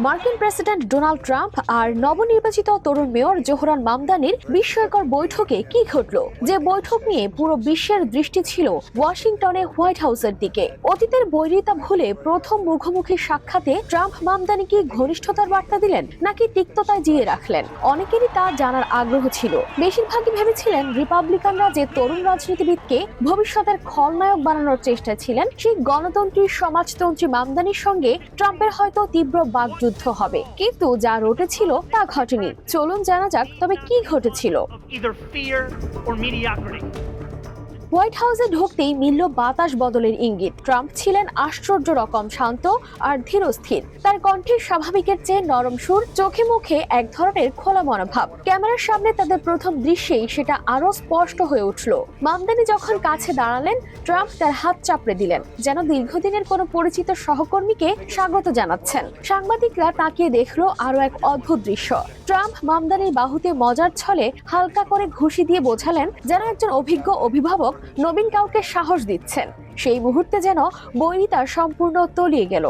মার্কিন president Donald Trump আর নবনির্বাচিত তরুণ mayor Zohran মামদানির বিস্ময়কর বৈঠকে কি ঘটল, যে বৈঠক নিয়ে পুরো বিশ্বের দৃষ্টি ছিল ওয়াশিংটনে হোয়াইট হাউসের দিকে। অতীতের বৈরিতা ভুলে প্রথম মুখোমুখি সাক্ষাতে ট্রাম্প মামদানি কি ঘনিষ্ঠতার বার্তা দিলেন নাকি তিক্ততায় জিয়ে রাখলেন? অনেকেরই তা জানার আগ্রহ ছিল। বেশিরভাগই ভেবেছিলেন রিপাবলিকানরা যে তরুণ রাজনীতিবিদকে ভবিষ্যতের খলনায়ক বানানোর চেষ্টায় ছিলেন, সেই গণতন্ত্রী সমাজতন্ত্রী মামদানির সঙ্গে ট্রাম্পের হয়তো তীব্র বাকযুদ্ধ হবে। কিন্তু যা রটেছিল তা ঘটেনি। চলুন জানা যাক তবে কি ঘটেছিল। হোয়াইট হাউসে ঢুকতেই মিলল বাতাস বদলের ইঙ্গিত। ট্রাম্প ছিলেন আশ্চর্য রকম শান্ত আর ধীরস্থির। তার কণ্ঠের স্বাভাবিকের চেয়ে নরম সুর, চোখে মুখে এক ধরনের খোলা মনোভাব। ক্যামেরার সামনে তাদের প্রথম দৃশ্যেই সেটা আরো স্পষ্ট হয়ে উঠল। মামদানি যখন কাছে দাঁড়ালেন, ট্রাম্প তার হাত চাপড়ে দিলেন, যেন দীর্ঘদিনের কোনো পরিচিত সহকর্মীকে স্বাগত জানাচ্ছেন। সাংবাদিকরা তাকিয়ে দেখলো আরো এক অদ্ভুত দৃশ্য। ট্রাম্প মামদানির বাহুতে মজার ছলে হালকা করে ঘুষি দিয়ে বোঝালেন, যেন একজন অভিজ্ঞ অভিভাবক নবীন কাউকে সাহস দিচ্ছেন। সেই মুহূর্তে যেন বৈরিতা সম্পূর্ণ তলিয়ে গেল।